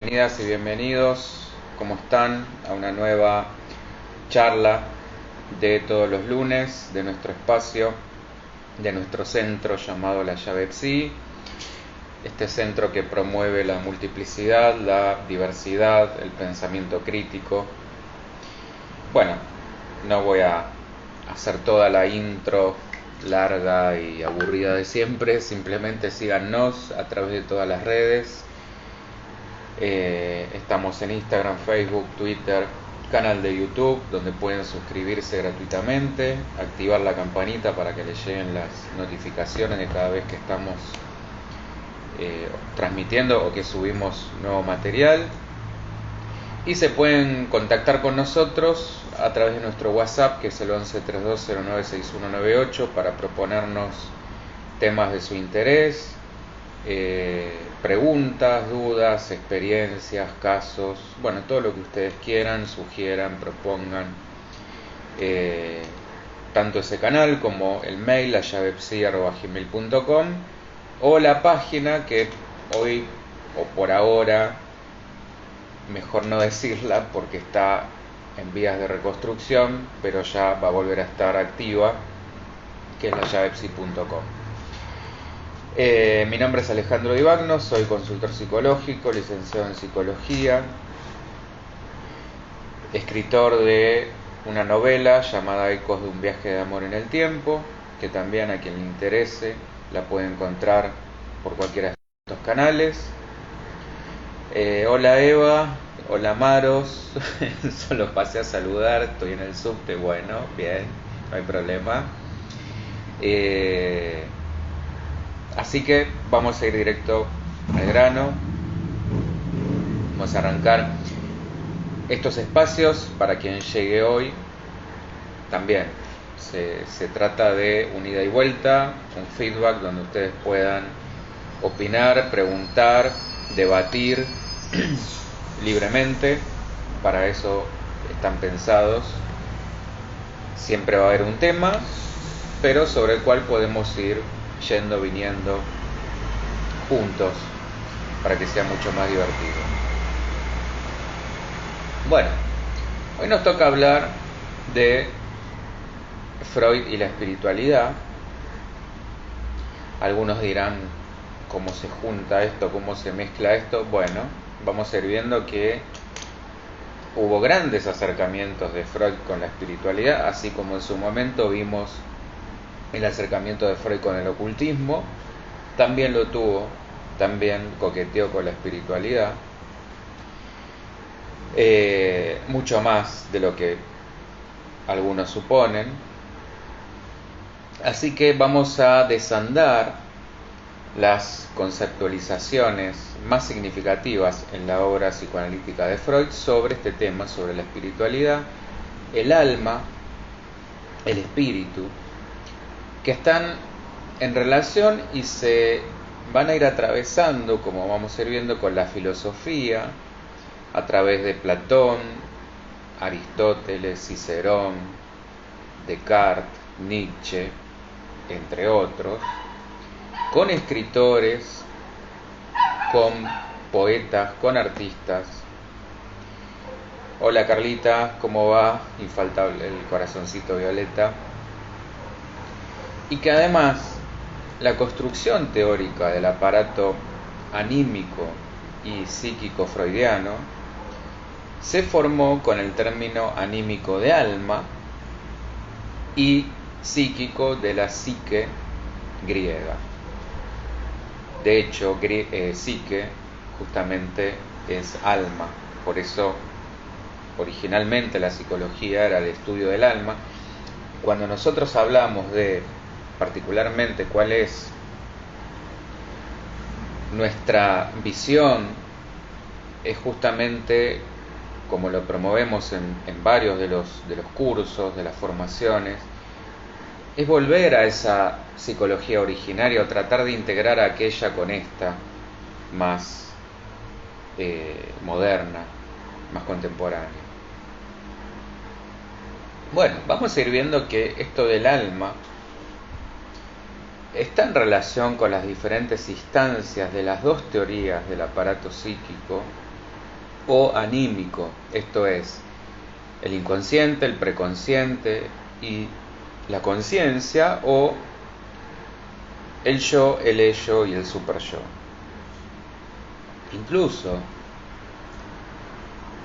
Bienvenidas y bienvenidos, ¿cómo están? A una nueva charla de todos los lunes de nuestro espacio, de nuestro centro llamado La Llave Psi. Este centro que promueve la multiplicidad, la diversidad, el pensamiento crítico. Bueno, no voy a hacer toda la intro larga y aburrida de siempre, simplemente síganos a través de todas las redes. Estamos en Instagram, Facebook, Twitter, canal de YouTube donde pueden suscribirse gratuitamente, activar la campanita para que les lleguen las notificaciones de cada vez que estamos transmitiendo o que subimos nuevo material, y se pueden contactar con nosotros a través de nuestro WhatsApp, que es el 1132096198, para proponernos temas de su interés, preguntas, dudas, experiencias, casos, bueno, todo lo que ustedes quieran, sugieran, propongan. Tanto ese canal como el mail layavepsi@gmail.com, o la página, que hoy o por ahora mejor no decirla porque está en vías de reconstrucción, pero ya va a volver a estar activa, que es layavepsi.com. Mi nombre es Alejandro Divagno, soy consultor psicológico, licenciado en psicología, escritor de una novela llamada Ecos de un viaje de amor en el tiempo, que también a quien le interese la puede encontrar por cualquiera de estos canales. Hola Eva, hola Maros, solo pasé a saludar, estoy en el subte, bueno, bien, no hay problema. Así que vamos a ir directo al grano. Vamos a arrancar estos espacios para quien llegue hoy. También se trata de un ida y vuelta, un feedback donde ustedes puedan opinar, preguntar, debatir libremente. Para eso están pensados. Siempre va a haber un tema, pero sobre el cual podemos ir yendo, viniendo juntos para que sea mucho más divertido. Bueno, hoy nos toca hablar de Freud y la espiritualidad. Algunos dirán, ¿cómo se junta esto? ¿Cómo se mezcla esto? Bueno, vamos a ir viendo que hubo grandes acercamientos de Freud con la espiritualidad, así como en su momento vimos el acercamiento de Freud con el ocultismo. También lo tuvo, también coqueteó con la espiritualidad, mucho más de lo que algunos suponen. Así que vamos a desandar las conceptualizaciones más significativas en la obra psicoanalítica de Freud sobre este tema, sobre la espiritualidad, el alma, el espíritu, que están en relación y se van a ir atravesando, como vamos a ir viendo, con la filosofía, a través de Platón, Aristóteles, Cicerón, Descartes, Nietzsche, entre otros, con escritores, con poetas, con artistas. Hola Carlita, ¿cómo va? Infaltable el corazoncito violeta. Y que además la construcción teórica del aparato anímico y psíquico freudiano se formó con el término anímico de alma y psíquico de la psique griega. De hecho, psique justamente es alma, por eso originalmente la psicología era el estudio del alma. Cuando nosotros hablamos de particularmente cuál es nuestra visión, es justamente como lo promovemos en varios de los cursos, de las formaciones, es volver a esa psicología originaria o tratar de integrar aquella con esta más moderna, más contemporánea. Bueno, vamos a ir viendo que esto del alma está en relación con las diferentes instancias de las dos teorías del aparato psíquico, o anímico, esto es, el inconsciente, el preconsciente y la conciencia, o el yo, el ello y el superyo. Incluso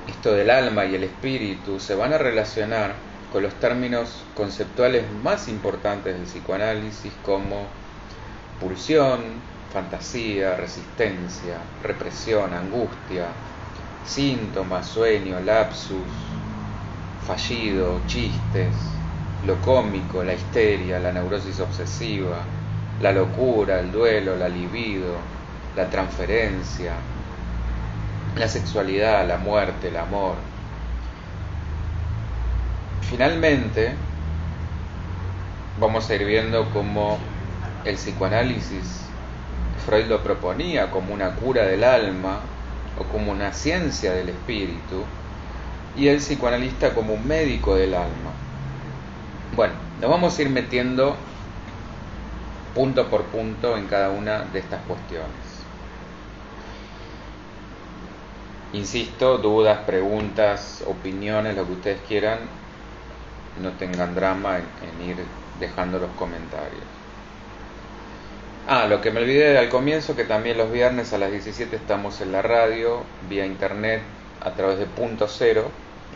esto del alma y el espíritu se van a relacionar con los términos conceptuales más importantes del psicoanálisis, como pulsión, fantasía, resistencia, represión, angustia, síntomas, sueño, lapsus, fallido, chistes, lo cómico, la histeria, la neurosis obsesiva, la locura, el duelo, la libido, la transferencia, la sexualidad, la muerte, el amor. Finalmente, vamos a ir viendo cómo el psicoanálisis, Freud lo proponía como una cura del alma o como una ciencia del espíritu, y el psicoanalista como un médico del alma. Bueno, nos vamos a ir metiendo punto por punto en cada una de estas cuestiones. Insisto, dudas, preguntas, opiniones, lo que ustedes quieran, no tengan drama en ir dejando los comentarios. Lo que me olvidé al comienzo, que también los viernes a las 17 estamos en la radio, vía internet, a través de Punto Cero,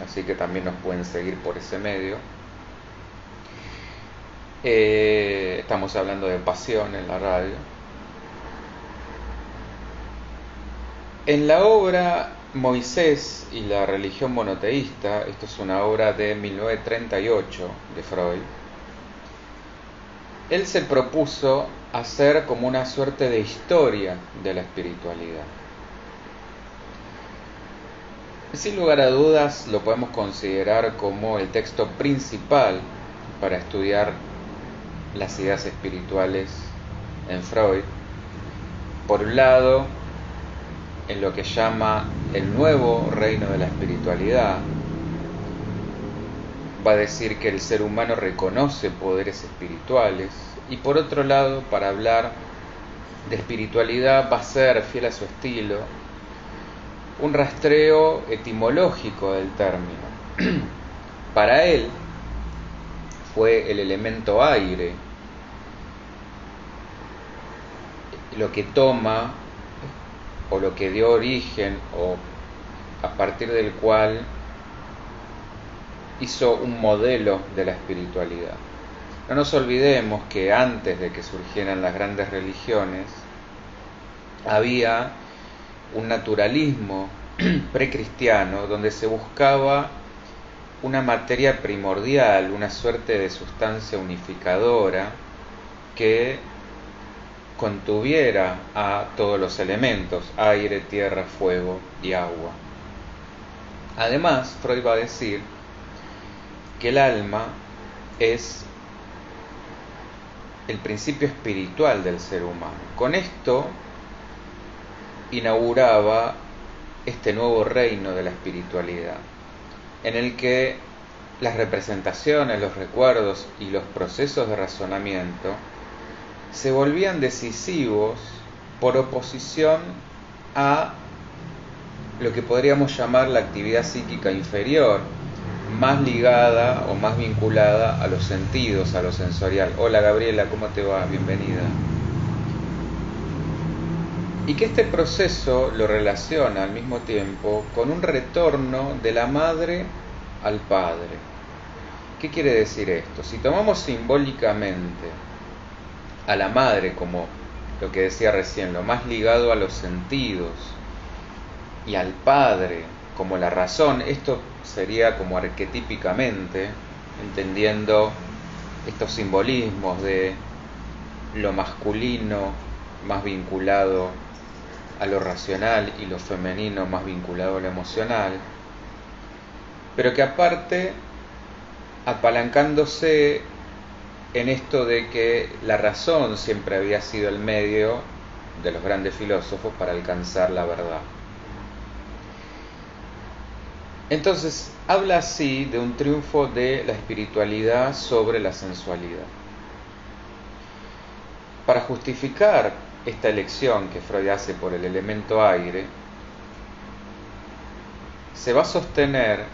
así que también nos pueden seguir por ese medio. Estamos hablando de pasión en la radio. En la obra Moisés y la religión monoteísta, esto es una obra de 1938 de Freud, él se propuso hacer como una suerte de historia de la espiritualidad. Sin lugar a dudas lo podemos considerar como el texto principal para estudiar las ideas espirituales en Freud. Por un lado, en lo que llama el nuevo reino de la espiritualidad, va a decir que el ser humano reconoce poderes espirituales, y por otro lado, para hablar de espiritualidad, va a ser, fiel a su estilo, un rastreo etimológico del término. Para él fue el elemento aire lo que toma, o lo que dio origen, o a partir del cual hizo un modelo de la espiritualidad. No nos olvidemos que antes de que surgieran las grandes religiones, había un naturalismo precristiano donde se buscaba una materia primordial, una suerte de sustancia unificadora que contuviera a todos los elementos, aire, tierra, fuego y agua. Además, Freud va a decir que el alma es el principio espiritual del ser humano. Con esto inauguraba este nuevo reino de la espiritualidad, en el que las representaciones, los recuerdos y los procesos de razonamiento se volvían decisivos por oposición a lo que podríamos llamar la actividad psíquica inferior, más ligada o más vinculada a los sentidos, a lo sensorial. Hola Gabriela, ¿cómo te va? Bienvenida. Y que este proceso lo relaciona al mismo tiempo con un retorno de la madre al padre. ¿Qué quiere decir esto? Si tomamos simbólicamente a la madre como lo que decía recién, lo más ligado a los sentidos, y al padre como la razón, esto sería como arquetípicamente, entendiendo estos simbolismos de lo masculino más vinculado a lo racional y lo femenino más vinculado a lo emocional, pero que aparte, apalancándose en esto de que la razón siempre había sido el medio de los grandes filósofos para alcanzar la verdad. Entonces, habla así de un triunfo de la espiritualidad sobre la sensualidad. Para justificar esta elección que Freud hace por el elemento aire, se va a sostener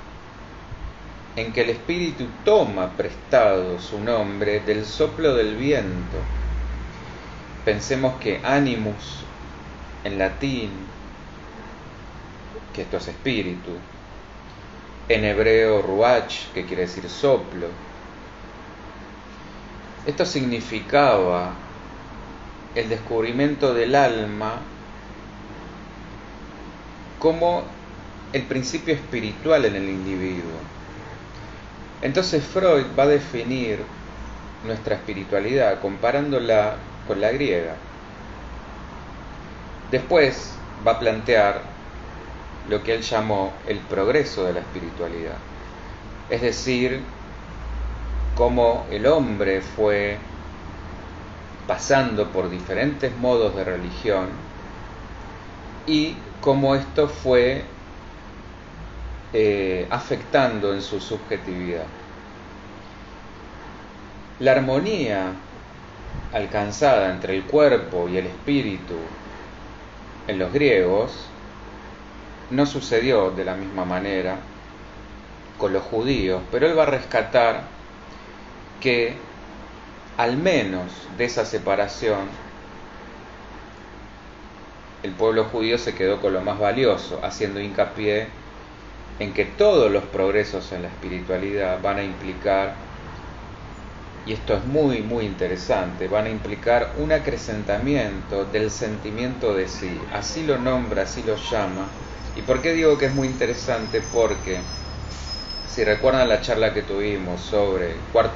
en que el espíritu toma prestado su nombre del soplo del viento. Pensemos que animus en latín, que esto es espíritu, en hebreo ruach, que quiere decir soplo. Esto significaba el descubrimiento del alma como el principio espiritual en el individuo. Entonces Freud va a definir nuestra espiritualidad comparándola con la griega. Después va a plantear lo que él llamó el progreso de la espiritualidad, es decir, cómo el hombre fue pasando por diferentes modos de religión y cómo esto fue afectando en su subjetividad. La armonía alcanzada entre el cuerpo y el espíritu en los griegos no sucedió de la misma manera con los judíos, pero él va a rescatar que al menos de esa separación el pueblo judío se quedó con lo más valioso, haciendo hincapié en que todos los progresos en la espiritualidad van a implicar, y esto es muy muy interesante, van a implicar un acrecentamiento del sentimiento de sí. Así lo nombra, así lo llama. ¿Y por qué digo que es muy interesante? Porque si recuerdan la charla que tuvimos sobre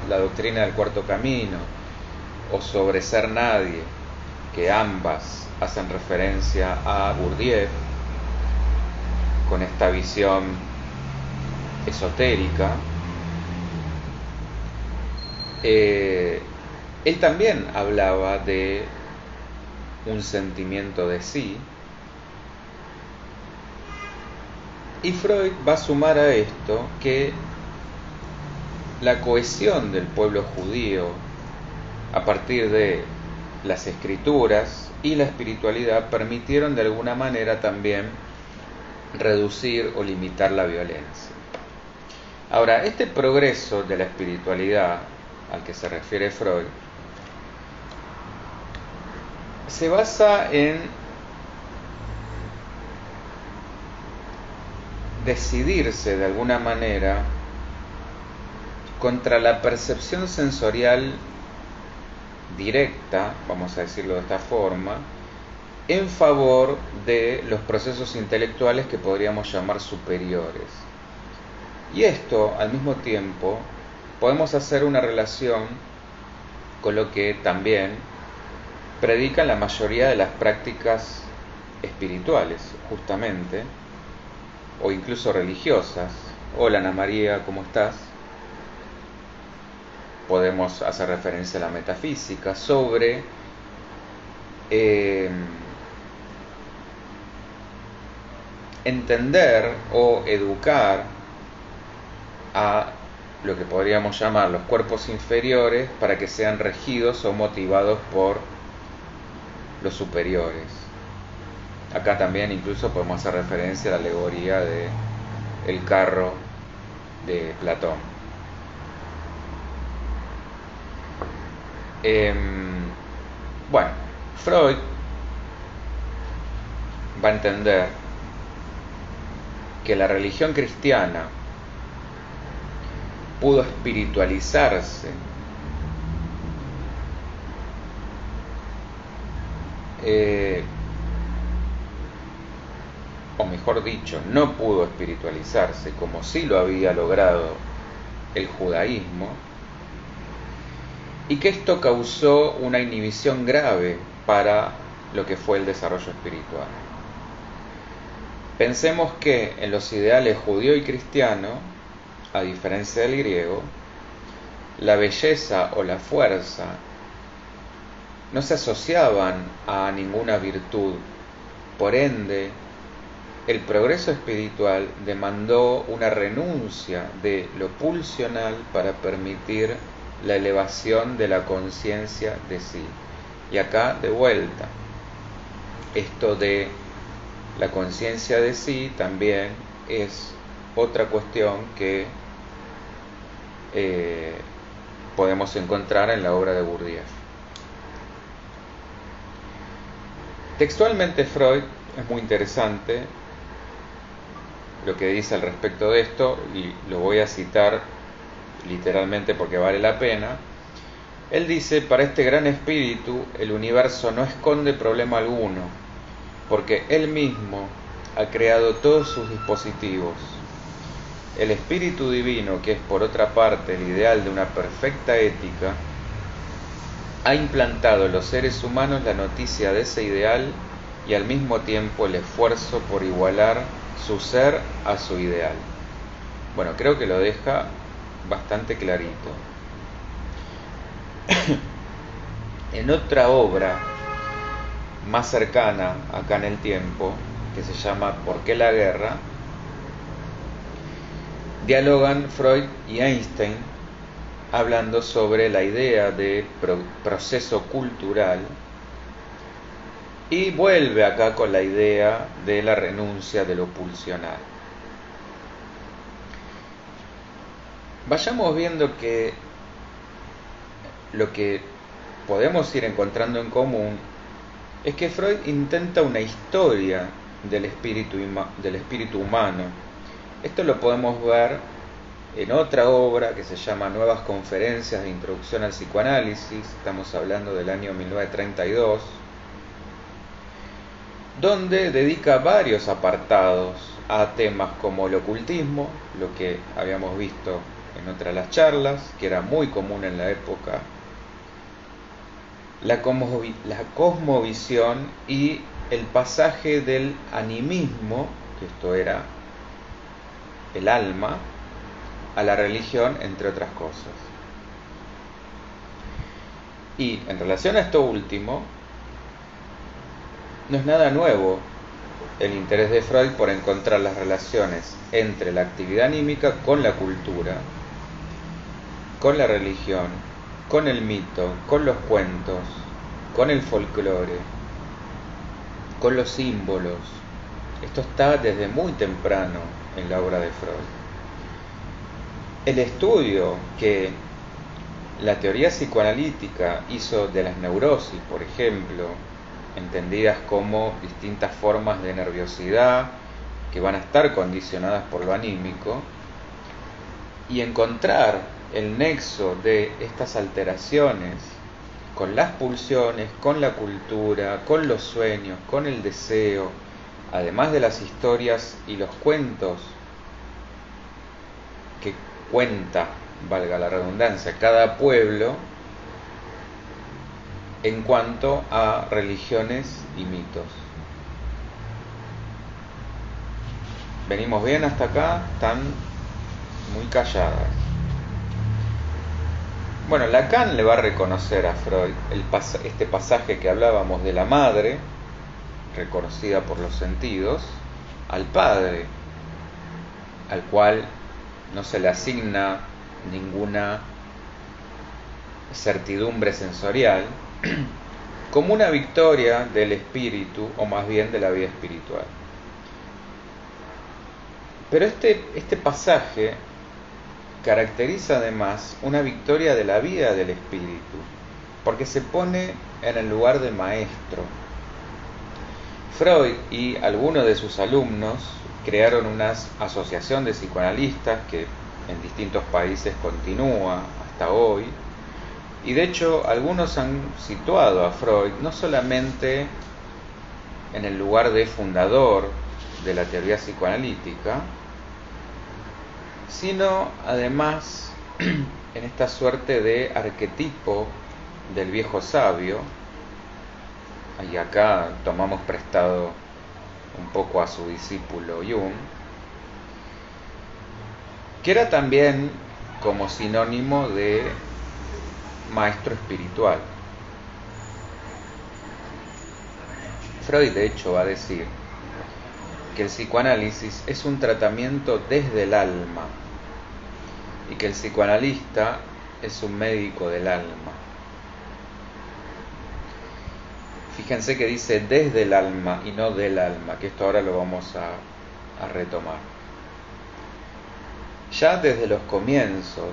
la doctrina del cuarto camino o sobre ser nadie, que ambas hacen referencia a Gurdjieff con esta visión esotérica, él también hablaba de un sentimiento de sí, y Freud va a sumar a esto que la cohesión del pueblo judío a partir de las escrituras y la espiritualidad permitieron de alguna manera también reducir o limitar la violencia. Ahora, este progreso de la espiritualidad al que se refiere Freud se basa en decidirse de alguna manera contra la percepción sensorial directa, vamos a decirlo de esta forma, en favor de los procesos intelectuales que podríamos llamar superiores. Y esto, al mismo tiempo, podemos hacer una relación con lo que también predican la mayoría de las prácticas espirituales, justamente, o incluso religiosas. Hola Ana María, ¿cómo estás? Podemos hacer referencia a la metafísica sobre entender o educar a lo que podríamos llamar los cuerpos inferiores para que sean regidos o motivados por los superiores. Acá también incluso podemos hacer referencia a la alegoría de el carro de Platón. Bueno, Freud va a entender que la religión cristiana pudo espiritualizarse o mejor dicho, no pudo espiritualizarse como sí lo había logrado el judaísmo, y que esto causó una inhibición grave para lo que fue el desarrollo espiritual. Pensemos que en los ideales judío y cristiano, a diferencia del griego, la belleza o la fuerza no se asociaban a ninguna virtud. Por ende, el progreso espiritual demandó una renuncia de lo pulsional para permitir la elevación de la conciencia de sí. Y acá, de vuelta, esto de la conciencia de sí también es otra cuestión que podemos encontrar en la obra de Bourdieu. Textualmente Freud es muy interesante lo que dice al respecto de esto, y lo voy a citar literalmente porque vale la pena. Él dice: para este gran espíritu el universo no esconde problema alguno, porque él mismo ha creado todos sus dispositivos. El espíritu divino, que es por otra parte el ideal de una perfecta ética, ha implantado en los seres humanos la noticia de ese ideal y al mismo tiempo el esfuerzo por igualar su ser a su ideal. Bueno, creo que lo deja bastante clarito. En otra obra más cercana acá en el tiempo, que se llama ¿Por qué la guerra?, dialogan Freud y Einstein hablando sobre la idea de proceso cultural, y vuelve acá con la idea de la renuncia de lo pulsional. Vayamos viendo que lo que podemos ir encontrando en común es que Freud intenta una historia del espíritu humano. Esto lo podemos ver en otra obra que se llama Nuevas Conferencias de Introducción al Psicoanálisis, estamos hablando del año 1932, donde dedica varios apartados a temas como el ocultismo, lo que habíamos visto en otras de las charlas, que era muy común en la época, la cosmovisión y el pasaje del animismo, que esto era el alma, a la religión, entre otras cosas. Y en relación a esto último, no es nada nuevo el interés de Freud por encontrar las relaciones entre la actividad anímica con la cultura, con la religión, con el mito, con los cuentos, con el folclore, con los símbolos. Esto está desde muy temprano en la obra de Freud. El estudio que la teoría psicoanalítica hizo de las neurosis, por ejemplo, entendidas como distintas formas de nerviosidad que van a estar condicionadas por lo anímico, y encontrar el nexo de estas alteraciones con las pulsiones, con la cultura, con los sueños, con el deseo, además de las historias y los cuentos que cuenta, valga la redundancia, cada pueblo en cuanto a religiones y mitos. ¿Venimos bien hasta acá? Están muy calladas. Bueno, Lacan le va a reconocer a Freud este pasaje que hablábamos de la madre, reconocida por los sentidos, al padre, al cual no se le asigna ninguna certidumbre sensorial, como una victoria del espíritu, o más bien de la vida espiritual. Pero este pasaje caracteriza además una victoria de la vida del espíritu, porque se pone en el lugar del maestro. Freud y algunos de sus alumnos crearon una asociación de psicoanalistas que en distintos países continúa hasta hoy, y de hecho algunos han situado a Freud no solamente en el lugar de fundador de la teoría psicoanalítica, sino además en esta suerte de arquetipo del viejo sabio. Y acá tomamos prestado un poco a su discípulo Jung, que era también como sinónimo de maestro espiritual. Freud de hecho va a decir que el psicoanálisis es un tratamiento desde el alma y que el psicoanalista es un médico del alma. Fíjense que dice desde el alma y no del alma, que esto ahora lo vamos a retomar. Ya desde los comienzos,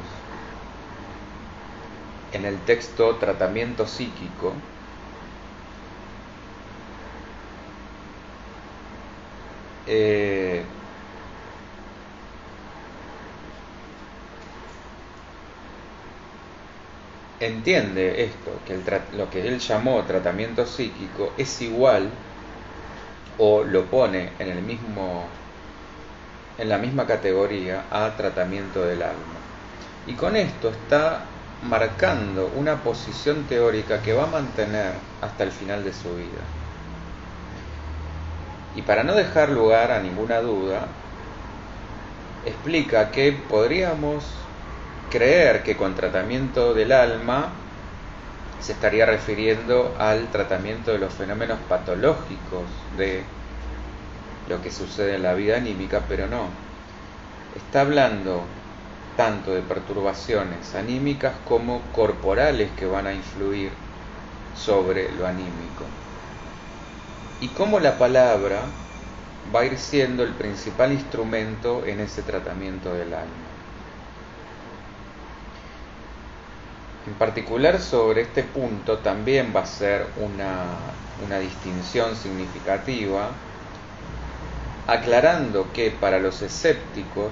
en el texto Tratamiento Psíquico, entiende esto, que lo que él llamó tratamiento psíquico es igual, o lo pone en la misma categoría a tratamiento del alma. Y con esto está marcando una posición teórica que va a mantener hasta el final de su vida. Y para no dejar lugar a ninguna duda, explica que podríamos creer que con tratamiento del alma se estaría refiriendo al tratamiento de los fenómenos patológicos de lo que sucede en la vida anímica, pero no. Está hablando tanto de perturbaciones anímicas como corporales que van a influir sobre lo anímico. Y cómo la palabra va a ir siendo el principal instrumento en ese tratamiento del alma. En particular sobre este punto también va a ser una distinción significativa, aclarando que para los escépticos,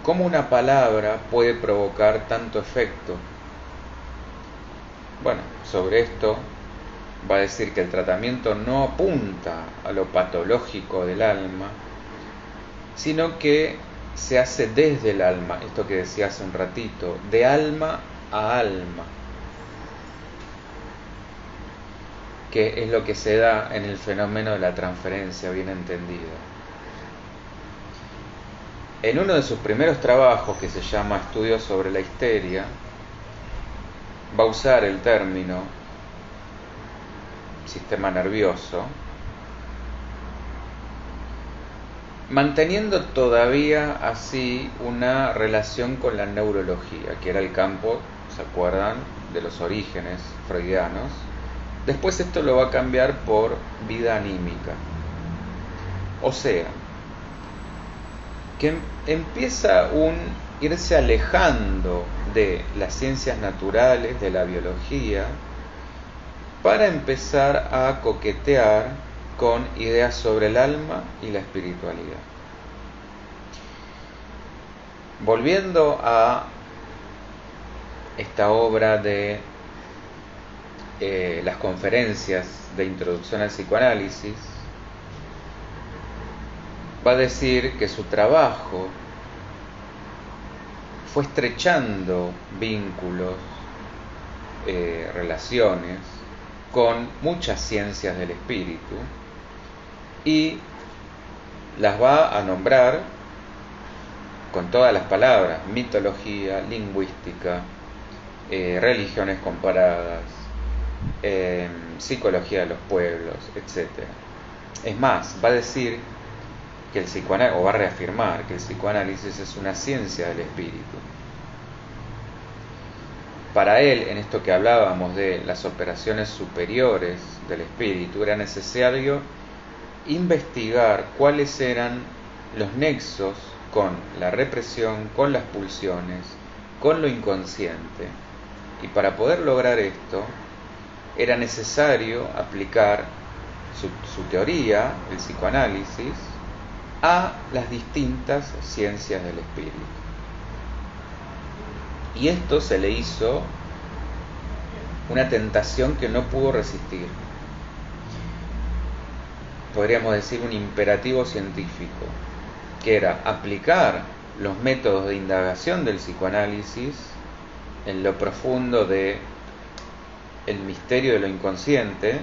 ¿cómo una palabra puede provocar tanto efecto? Bueno, sobre esto va a decir que el tratamiento no apunta a lo patológico del alma, sino que se hace desde el alma, esto que decía hace un ratito, de alma a alma, que es lo que se da en el fenómeno de la transferencia bien entendida. En uno de sus primeros trabajos, que se llama Estudios sobre la histeria, va a usar el término sistema nervioso, manteniendo todavía así una relación con la neurología, que era el campo, ¿se acuerdan?, de los orígenes freudianos. Después esto lo va a cambiar por vida anímica. O sea, que empieza irse alejando de las ciencias naturales, de la biología, para empezar a coquetear con ideas sobre el alma y la espiritualidad. Volviendo a esta obra de las conferencias de introducción al psicoanálisis, va a decir que su trabajo fue estrechando vínculos, relaciones con muchas ciencias del espíritu, y las va a nombrar con todas las palabras: mitología, lingüística, religiones comparadas, psicología de los pueblos, etc. Es más, va a decir que el psicoanálisis, o va a reafirmar que el psicoanálisis es una ciencia del espíritu. Para él, en esto que hablábamos de las operaciones superiores del espíritu, era necesario investigar cuáles eran los nexos con la represión, con las pulsiones, con lo inconsciente. Y para poder lograr esto, era necesario aplicar su teoría, el psicoanálisis, a las distintas ciencias del espíritu. Y esto se le hizo una tentación que no pudo resistir. Podríamos decir un imperativo científico, que era aplicar los métodos de indagación del psicoanálisis en lo profundo de el misterio de lo inconsciente,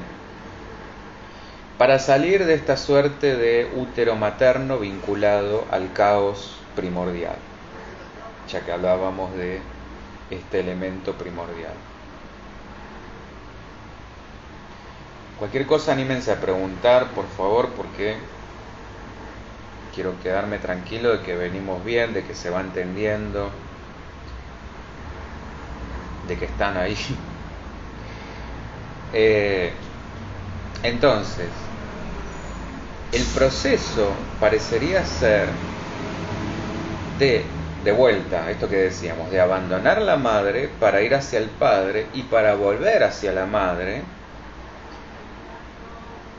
para salir de esta suerte de útero materno vinculado al caos primordial, ya que hablábamos de este elemento primordial. Cualquier cosa anímense a preguntar, por favor, porque quiero quedarme tranquilo de que venimos bien, de que se va entendiendo, de que están ahí. Entonces, el proceso parecería ser de vuelta, esto que decíamos, de abandonar la madre para ir hacia el padre y para volver hacia la madre,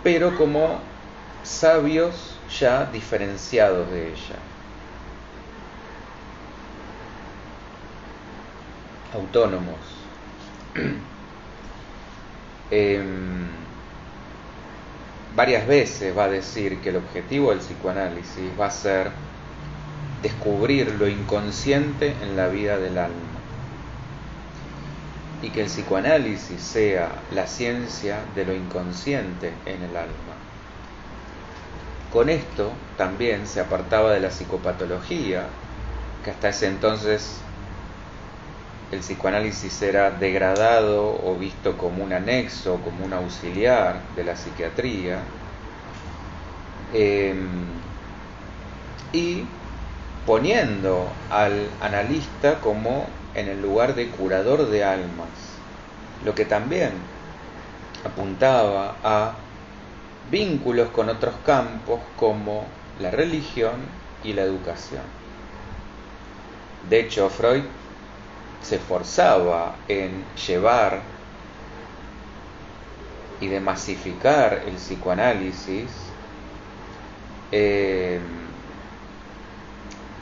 pero como sabios ya diferenciados de ella, autónomos. Varias veces va a decir que el objetivo del psicoanálisis va a ser descubrir lo inconsciente en la vida del alma, y que el psicoanálisis sea la ciencia de lo inconsciente en el alma. Con esto también se apartaba de la psicopatología, que hasta ese entonces el psicoanálisis era degradado o visto como un anexo, como un auxiliar de la psiquiatría, y poniendo al analista como en el lugar de curador de almas, lo que también apuntaba a vínculos con otros campos como la religión y la educación. De hecho, Freud se esforzaba en llevar y de masificar el psicoanálisis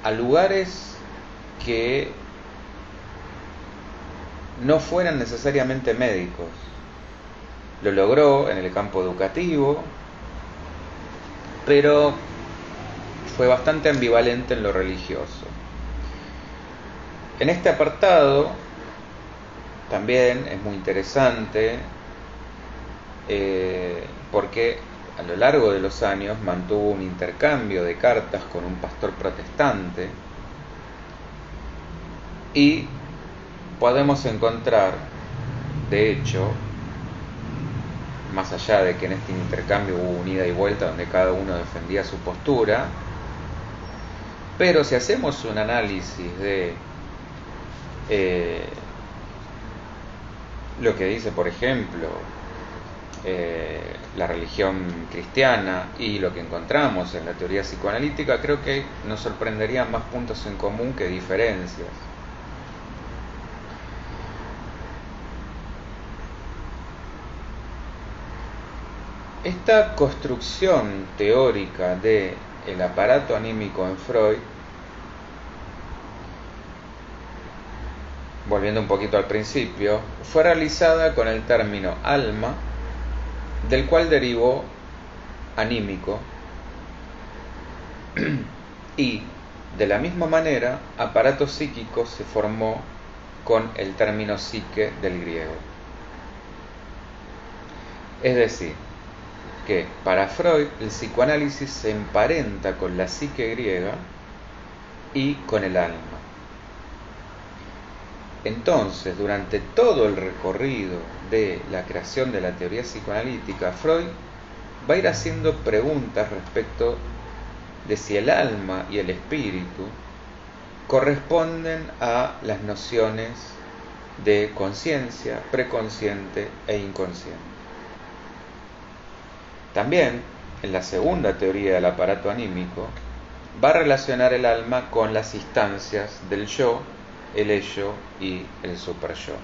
a lugares que no fueran necesariamente médicos. Lo logró en el campo educativo, pero fue bastante ambivalente en lo religioso. En este apartado también es muy interesante porque a lo largo de los años mantuvo un intercambio de cartas con un pastor protestante, y podemos encontrar, de hecho, más allá de que en este intercambio hubo un ida y vuelta donde cada uno defendía su postura, pero si hacemos un análisis de lo que dice, por ejemplo, la religión cristiana y lo que encontramos en la teoría psicoanalítica, creo que nos sorprenderían más puntos en común que diferencias. Esta construcción teórica del aparato anímico en Freud, volviendo un poquito al principio, fue realizada con el término alma, del cual derivó anímico, y de la misma manera aparato psíquico se formó con el término psique del griego. Es decir, que para Freud el psicoanálisis se emparenta con la psique griega y con el alma. Entonces, durante todo el recorrido de la creación de la teoría psicoanalítica, Freud va a ir haciendo preguntas respecto de si el alma y el espíritu corresponden a las nociones de conciencia, preconsciente e inconsciente. También, en la segunda teoría del aparato anímico, va a relacionar el alma con las instancias del yo, el ello y el superyo.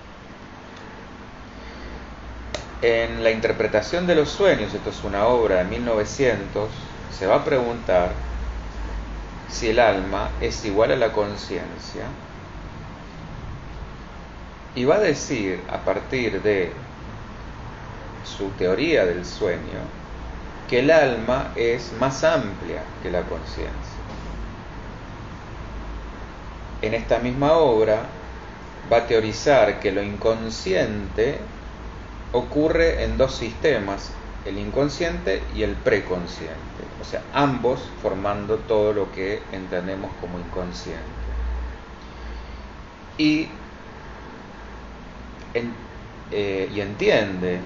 En la interpretación de los sueños, esto es una obra de 1900, se va a preguntar si el alma es igual a la conciencia, y va a decir, a partir de su teoría del sueño, que el alma es más amplia que la conciencia. En esta misma obra va a teorizar que lo inconsciente ocurre en dos sistemas, el inconsciente y el preconsciente, o sea, ambos formando todo lo que entendemos como inconsciente. Y entiende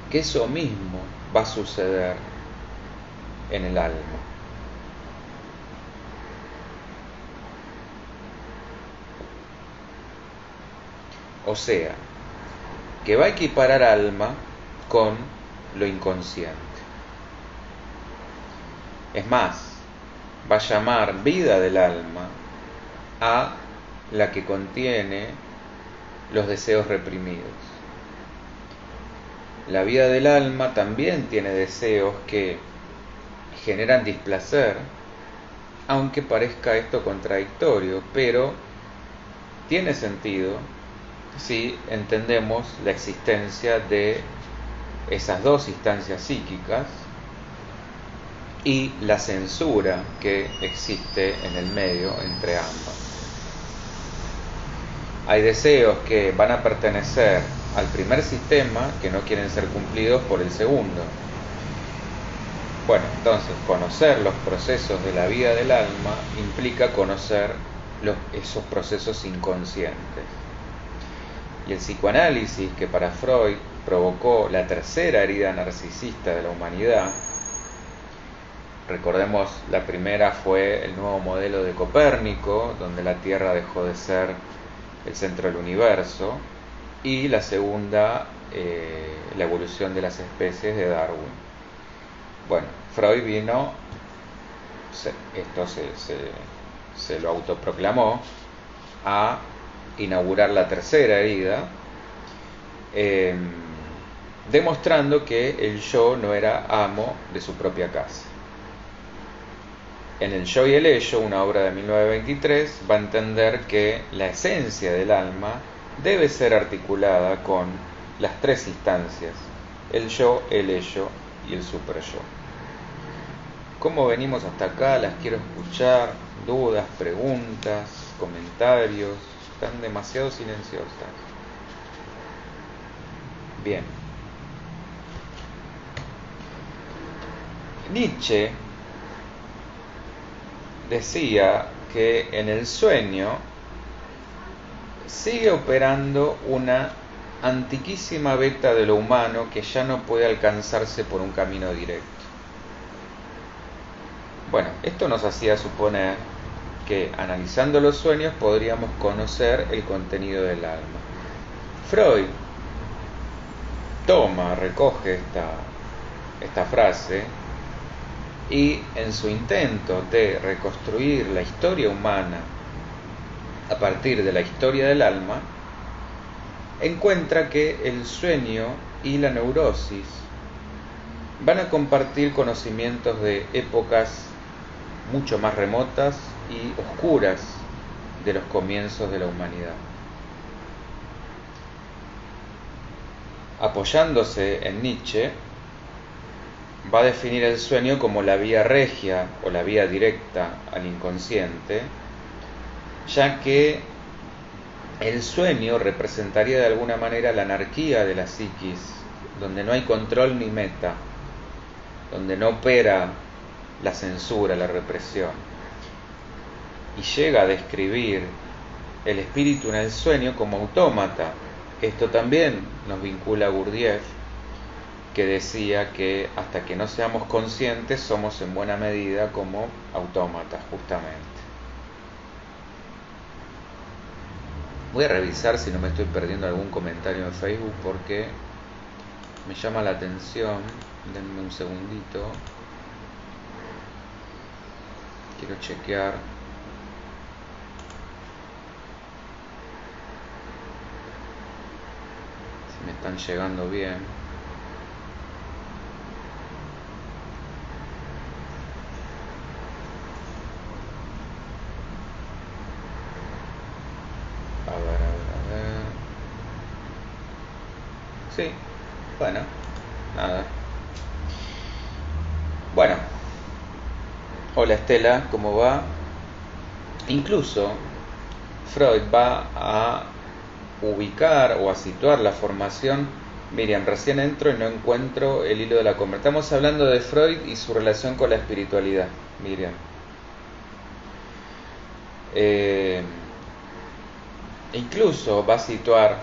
que eso mismo va a suceder en el alma. O sea, que va a equiparar alma con lo inconsciente. Es más, va a llamar vida del alma a la que contiene los deseos reprimidos. La vida del alma también tiene deseos que generan displacer, aunque parezca esto contradictorio, pero tiene sentido si entendemos la existencia de esas dos instancias psíquicas y la censura que existe en el medio entre ambas. Hay deseos que van a pertenecer al primer sistema que no quieren ser cumplidos por el segundo. Bueno, entonces conocer los procesos de la vida del alma implica conocer esos procesos inconscientes. Y el psicoanálisis, que para Freud provocó la tercera herida narcisista de la humanidad, recordemos, la primera fue el nuevo modelo de Copérnico, donde la Tierra dejó de ser el centro del universo, y la segunda, la evolución de las especies de Darwin. Bueno, Freud vino, esto se lo autoproclamó, a inaugurar la tercera herida, demostrando que el yo no era amo de su propia casa. En El yo y el ello, una obra de 1923, va a entender que la esencia del alma debe ser articulada con las tres instancias: el yo, el ello y el superyo. ¿Cómo venimos hasta acá? Las quiero escuchar. Dudas, preguntas, comentarios. Están demasiado silenciosas. Bien. Nietzsche decía que en el sueño sigue operando una antiquísima beta de lo humano que ya no puede alcanzarse por un camino directo. Bueno, esto nos hacía suponer que analizando los sueños podríamos conocer el contenido del alma. Freud recoge esta frase y en su intento de reconstruir la historia humana a partir de la historia del alma, encuentra que el sueño y la neurosis van a compartir conocimientos de épocas mucho más remotas y oscuras de los comienzos de la humanidad. Apoyándose en Nietzsche, va a definir el sueño como la vía regia o la vía directa al inconsciente, ya que el sueño representaría de alguna manera la anarquía de la psiquis, donde no hay control ni meta, donde no opera la censura, la represión. Y llega a describir el espíritu en el sueño como autómata. Esto también nos vincula a Gurdjieff, que decía que hasta que no seamos conscientes somos en buena medida como autómatas, justamente. Voy a revisar si no me estoy perdiendo algún comentario en Facebook porque me llama la atención. Denme un segundito. Quiero chequear. Si me están llegando bien. A ver. Sí, bueno, nada. Bueno. Hola Estela, ¿cómo va? Incluso Freud va a ubicar o a situar la formación. Miriam, recién entro y no encuentro el hilo de la conversación. Estamos hablando de Freud y su relación con la espiritualidad, Miriam. Incluso va a situar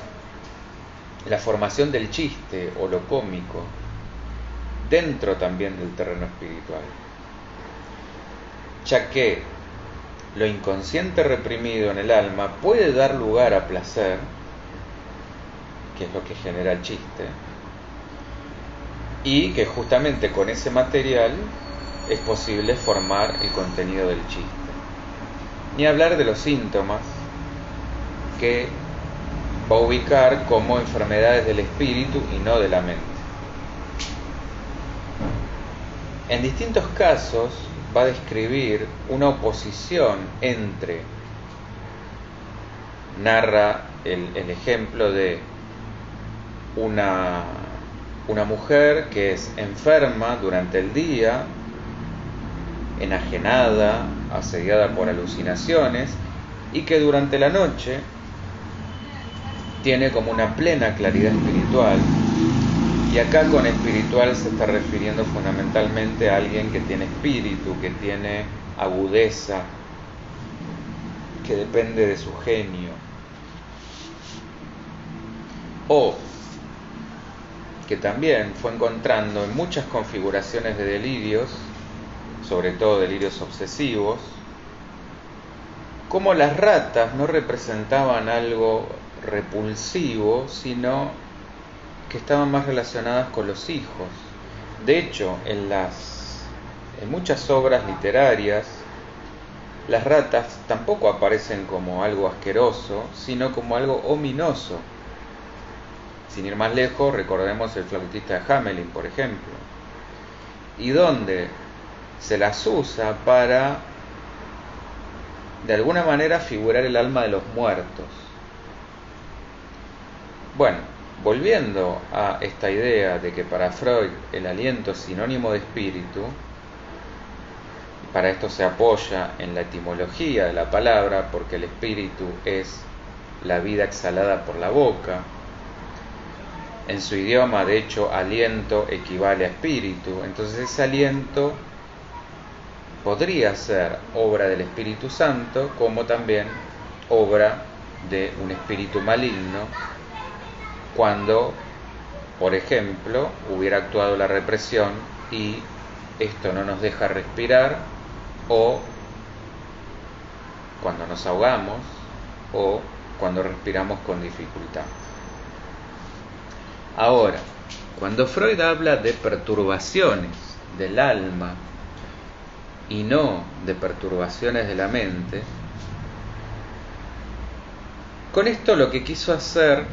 la formación del chiste o lo cómico dentro también del terreno espiritual, ya que lo inconsciente reprimido en el alma puede dar lugar a placer, que es lo que genera el chiste, y que justamente con ese material es posible formar el contenido del chiste. Ni hablar de los síntomas que va a ubicar como enfermedades del espíritu y no de la mente. En distintos casos va a describir una oposición entre, narra el ejemplo de una mujer que es enferma durante el día, enajenada, asediada por alucinaciones, y que durante la noche tiene como una plena claridad espiritual. Y acá con espiritual se está refiriendo fundamentalmente a alguien que tiene espíritu, que tiene agudeza, que depende de su genio. O que también fue encontrando en muchas configuraciones de delirios, sobre todo delirios obsesivos, como las ratas no representaban algo repulsivo, sino que estaban más relacionadas con los hijos. De hecho, en muchas obras literarias, las ratas tampoco aparecen como algo asqueroso, sino como algo ominoso. Sin ir más lejos, recordemos el flautista de Hamelin, por ejemplo, y donde se las usa para, de alguna manera, figurar el alma de los muertos. Bueno, volviendo a esta idea de que para Freud el aliento es sinónimo de espíritu, para esto se apoya en la etimología de la palabra, porque el espíritu es la vida exhalada por la boca. En su idioma, de hecho, aliento equivale a espíritu, entonces ese aliento podría ser obra del Espíritu Santo, como también obra de un espíritu maligno, cuando, por ejemplo, hubiera actuado la represión y esto no nos deja respirar, o cuando nos ahogamos, o cuando respiramos con dificultad. Ahora, cuando Freud habla de perturbaciones del alma y no de perturbaciones de la mente, con esto lo que quiso hacer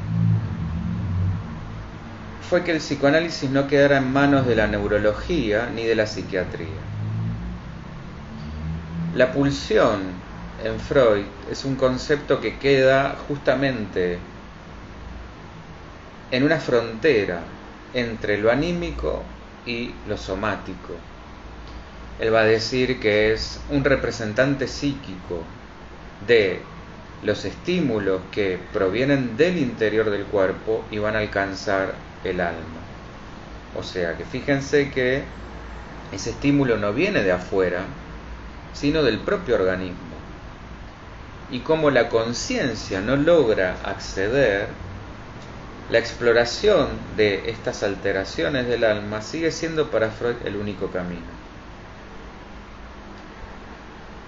fue que el psicoanálisis no quedara en manos de la neurología ni de la psiquiatría. La pulsión en Freud es un concepto que queda justamente en una frontera entre lo anímico y lo somático. Él va a decir que es un representante psíquico de los estímulos que provienen del interior del cuerpo y van a alcanzar el alma. O sea que fíjense que ese estímulo no viene de afuera, sino del propio organismo. Y como la conciencia no logra acceder, la exploración de estas alteraciones del alma sigue siendo para Freud el único camino.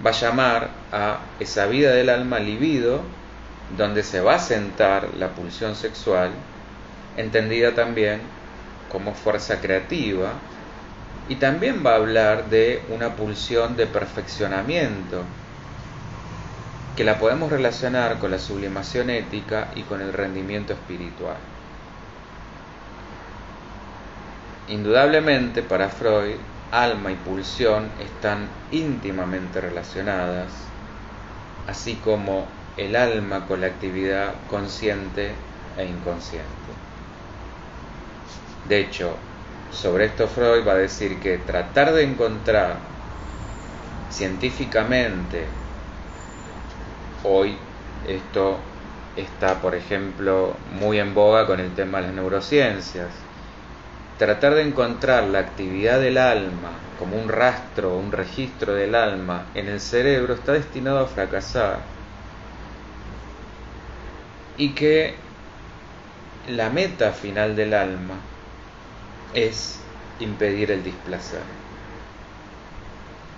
Va a llamar a esa vida del alma libido, donde se va a sentar la pulsión sexual, entendida también como fuerza creativa, y también va a hablar de una pulsión de perfeccionamiento, que la podemos relacionar con la sublimación ética y con el rendimiento espiritual. Indudablemente, para Freud, alma y pulsión están íntimamente relacionadas, así como el alma con la actividad consciente e inconsciente. De hecho, sobre esto Freud va a decir que tratar de encontrar científicamente, hoy esto está, por ejemplo, muy en boga con el tema de las neurociencias, tratar de encontrar la actividad del alma como un rastro, un registro del alma en el cerebro está destinado a fracasar, y que la meta final del alma es impedir el displacer.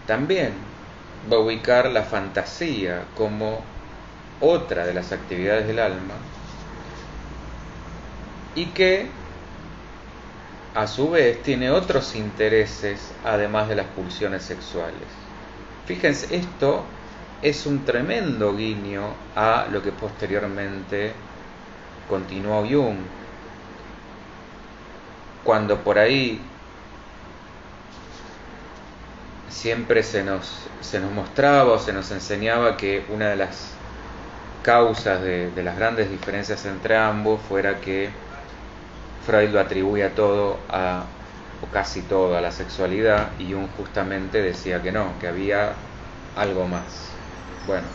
También va a ubicar la fantasía como otra de las actividades del alma, y que a su vez tiene otros intereses además de las pulsiones sexuales. Fíjense, esto es un tremendo guiño a lo que posteriormente continuó Jung, cuando por ahí siempre se nos mostraba o se nos enseñaba que una de las causas de las grandes diferencias entre ambos fuera que Freud lo atribuía todo o casi todo a la sexualidad, y Jung justamente decía que no, que había algo más. Bueno,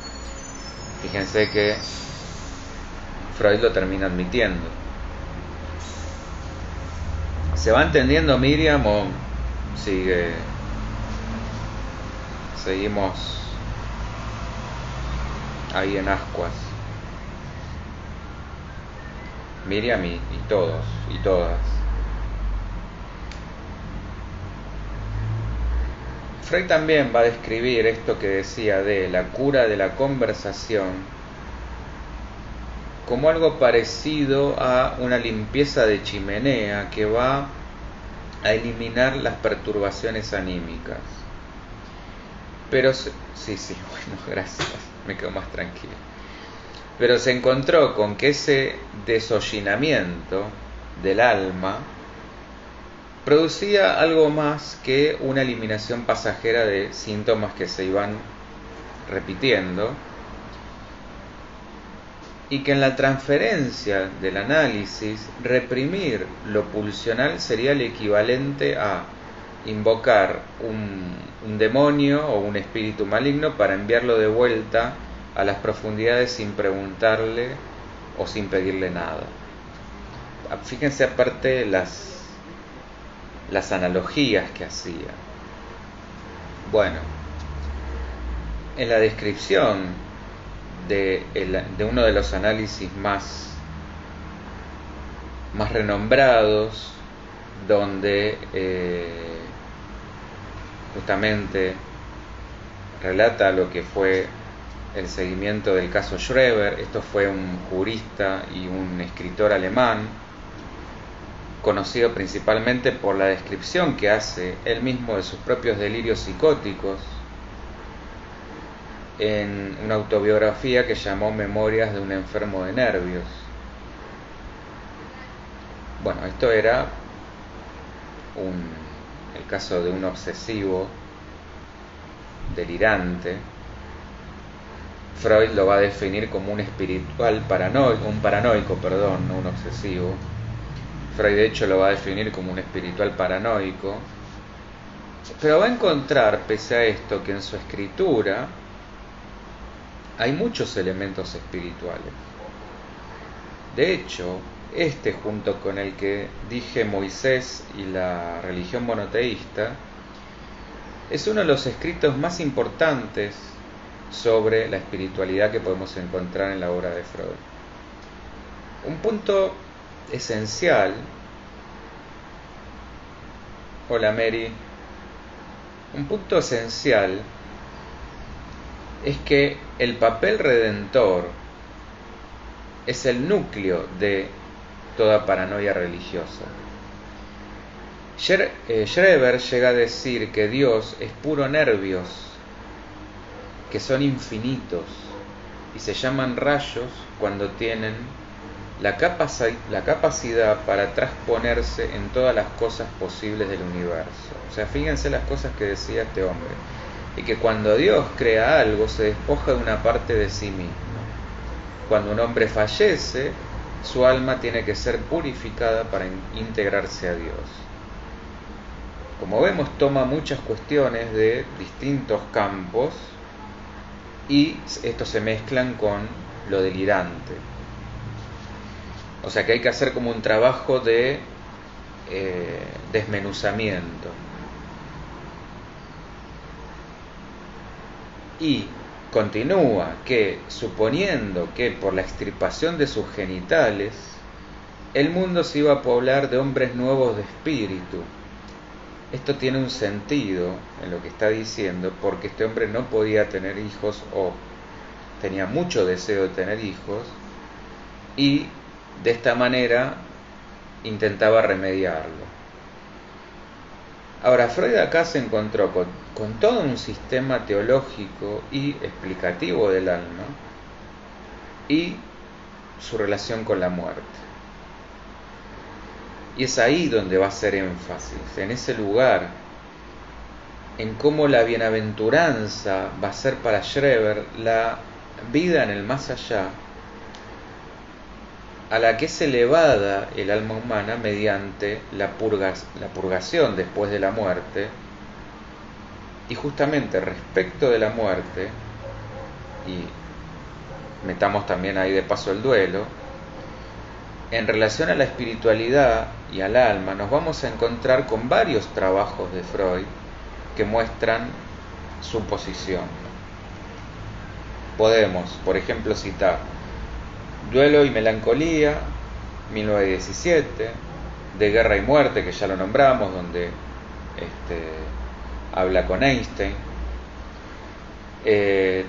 fíjense que Freud lo termina admitiendo. ¿Se va entendiendo, Miriam, o seguimos ahí en ascuas? Miriam y todos y todas. Freud también va a describir esto que decía de la cura de la conversación como algo parecido a una limpieza de chimenea que va a eliminar las perturbaciones anímicas. Pero sí, bueno, gracias, me quedo más tranquilo. Pero se encontró con que ese desollinamiento del alma producía algo más que una eliminación pasajera de síntomas que se iban repitiendo, y que en la transferencia del análisis reprimir lo pulsional sería el equivalente a invocar un demonio o un espíritu maligno para enviarlo de vuelta a las profundidades sin preguntarle o sin pedirle nada. Fíjense aparte las analogías que hacía. Bueno, en la descripción de uno de los análisis más renombrados, donde justamente relata lo que fue el seguimiento del caso Schreber. Esto fue un jurista y un escritor alemán, conocido principalmente por la descripción que hace él mismo de sus propios delirios psicóticos en una autobiografía que llamó Memorias de un enfermo de nervios. Bueno, esto era el caso de un obsesivo delirante. Freud lo va a definir como un paranoico, no un obsesivo. Freud de hecho lo va a definir como un espiritual paranoico, pero va a encontrar, pese a esto, que en su escritura hay muchos elementos espirituales. De hecho, junto con el que dije Moisés y la religión monoteísta, es uno de los escritos más importantes sobre la espiritualidad que podemos encontrar en la obra de Freud. Un punto esencial, hola Mary, un punto esencial es que el papel redentor es el núcleo de toda paranoia religiosa. Schreber llega a decir que Dios es puro nervios, que son infinitos y se llaman rayos cuando tienen la capacidad para transponerse en todas las cosas posibles del universo. O sea, fíjense las cosas que decía este hombre. Y que cuando Dios crea algo, se despoja de una parte de sí mismo. Cuando un hombre fallece, su alma tiene que ser purificada para integrarse a Dios. Como vemos, toma muchas cuestiones de distintos campos y estos se mezclan con lo delirante. O sea que hay que hacer como un trabajo de desmenuzamiento. Y continúa que, suponiendo que por la extirpación de sus genitales, el mundo se iba a poblar de hombres nuevos de espíritu. Esto tiene un sentido en lo que está diciendo, porque este hombre no podía tener hijos o tenía mucho deseo de tener hijos, y de esta manera intentaba remediarlo. Ahora, Freud acá se encontró con todo un sistema teológico y explicativo del alma y su relación con la muerte. Y es ahí donde va a hacer énfasis, en ese lugar, en cómo la bienaventuranza va a ser para Schreber la vida en el más allá, a la que es elevada el alma humana mediante la purgación después de la muerte. Y justamente respecto de la muerte, y metamos también ahí de paso el duelo, en relación a la espiritualidad y al alma, nos vamos a encontrar con varios trabajos de Freud que muestran su posición. Podemos, por ejemplo, citar Duelo y melancolía, 1917, De guerra y muerte, que ya lo nombramos, donde habla con Einstein,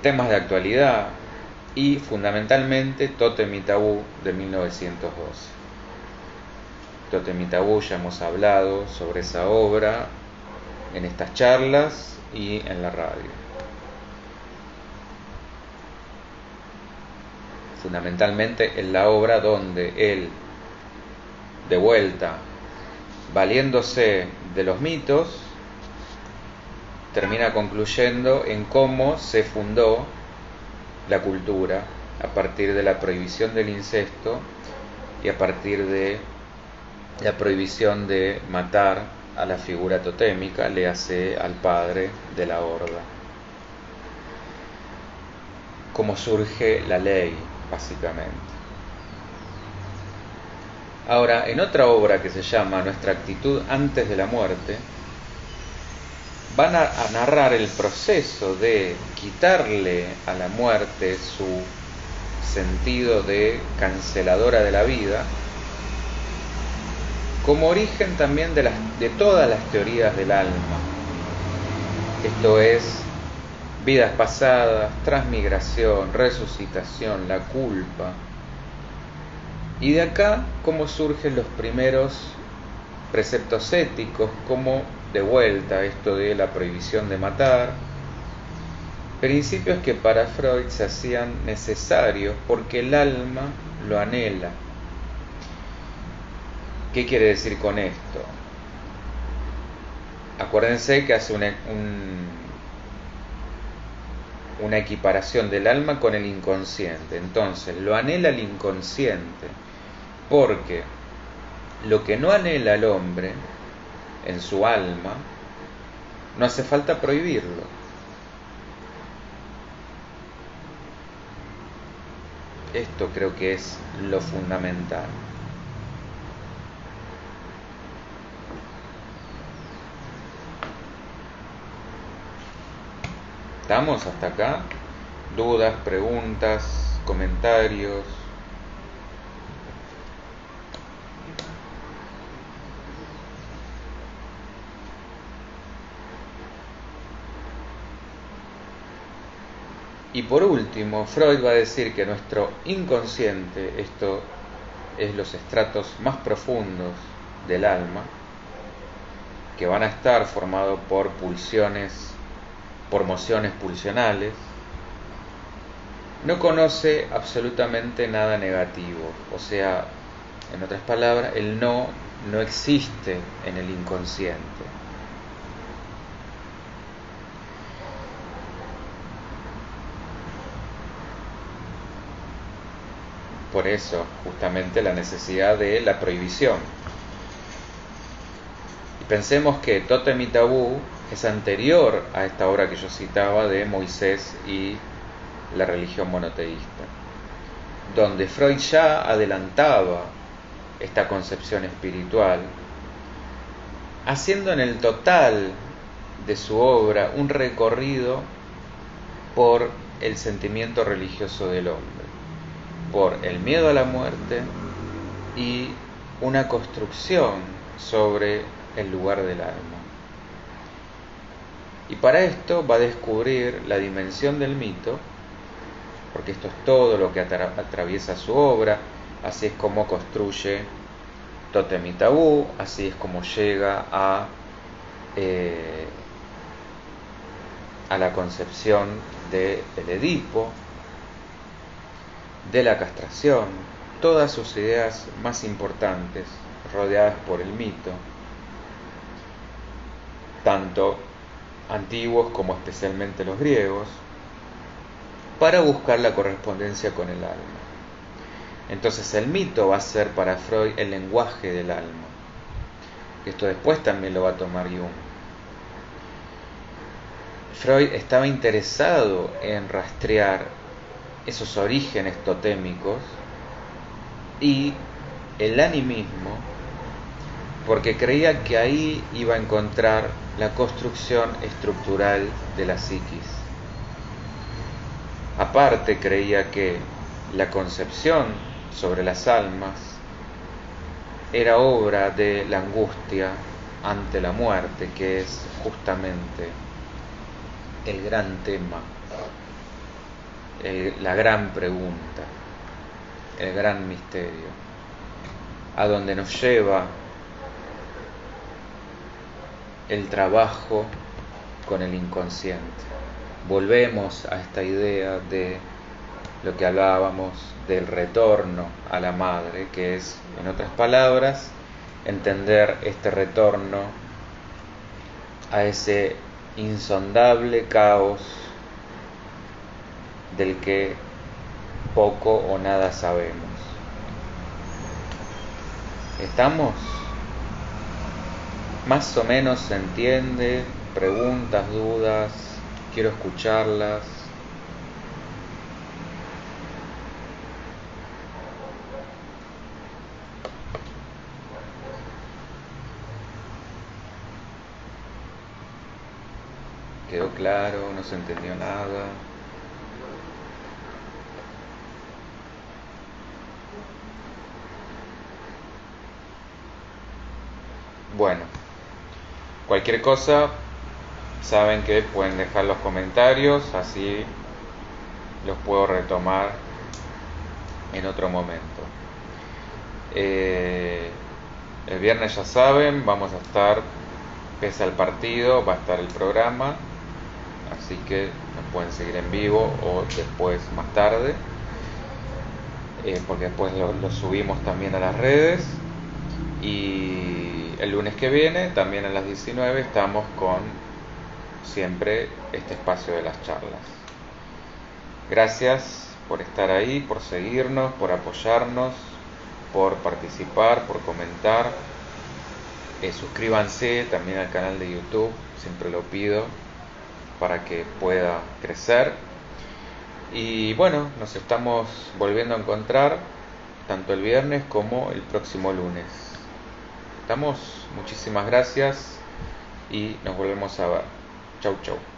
temas de actualidad y fundamentalmente Tótem y Tabú de 1912. Tótem y Tabú, ya hemos hablado sobre esa obra en estas charlas y en la radio. Fundamentalmente en la obra donde él, de vuelta, valiéndose de los mitos, termina concluyendo en cómo se fundó la cultura a partir de la prohibición del incesto y a partir de la prohibición de matar a la figura totémica, le hace al padre de la horda. Cómo surge la ley, básicamente. Ahora, en otra obra que se llama Nuestra actitud antes de la muerte, van a narrar el proceso de quitarle a la muerte su sentido de canceladora de la vida, como origen también de todas las teorías del alma. Esto es, vidas pasadas, transmigración, resucitación, la culpa. Y de acá, cómo surgen los primeros preceptos éticos, como de vuelta esto de la prohibición de matar, principios que para Freud se hacían necesarios porque el alma lo anhela. ¿Qué quiere decir con esto? Acuérdense que hace una equiparación del alma con el inconsciente. Entonces, lo anhela el inconsciente, porque lo que no anhela el hombre en su alma, no hace falta prohibirlo. Esto creo que es lo fundamental. ¿Estamos hasta acá? ¿Dudas, preguntas, comentarios? Y por último, Freud va a decir que nuestro inconsciente, esto es los estratos más profundos del alma, que van a estar formados por mociones pulsionales, no conoce absolutamente nada negativo. O sea, en otras palabras, el no existe en el inconsciente. Por eso, justamente, la necesidad de la prohibición. Y pensemos que Tótem y Tabú es anterior a esta obra que yo citaba de Moisés y la religión monoteísta, donde Freud ya adelantaba esta concepción espiritual, haciendo en el total de su obra un recorrido por el sentimiento religioso del hombre, por el miedo a la muerte y una construcción sobre el lugar del alma. Y para esto va a descubrir la dimensión del mito, porque esto es todo lo que atraviesa su obra. Así es como construye Tótem y Tabú, así es como llega a eh, a la concepción del Edipo, de la castración, todas sus ideas más importantes rodeadas por el mito, tanto antiguos como especialmente los griegos, para buscar la correspondencia con el alma. Entonces el mito va a ser para Freud el lenguaje del alma. Esto después también lo va a tomar Jung. Freud estaba interesado en rastrear esos orígenes totémicos y el animismo, porque creía que ahí iba a encontrar la construcción estructural de la psiquis. Aparte, creía que la concepción sobre las almas era obra de la angustia ante la muerte, que es justamente el gran tema, la gran pregunta, el gran misterio, a donde nos lleva el trabajo con el inconsciente. Volvemos a esta idea de lo que hablábamos del retorno a la madre, que es, en otras palabras, entender este retorno a ese insondable caos del que poco o nada sabemos. ¿Estamos? Más o menos se entiende, preguntas, dudas, quiero escucharlas. ¿Quedó claro? ¿No se entendió nada? Bueno, cualquier cosa, saben que pueden dejar los comentarios, así los puedo retomar en otro momento. El viernes, ya saben, vamos a estar, pese al partido, va a estar el programa, así que nos pueden seguir en vivo o después más tarde, porque después lo subimos también a las redes. Y el lunes que viene, también a las 19, estamos con siempre este espacio de las charlas. Gracias por estar ahí, por seguirnos, por apoyarnos, por participar, por comentar. Suscríbanse también al canal de YouTube, siempre lo pido, para que pueda crecer. Y bueno, nos estamos volviendo a encontrar tanto el viernes como el próximo lunes. ¿Estamos? Muchísimas gracias y nos volvemos a ver. Chau, chau.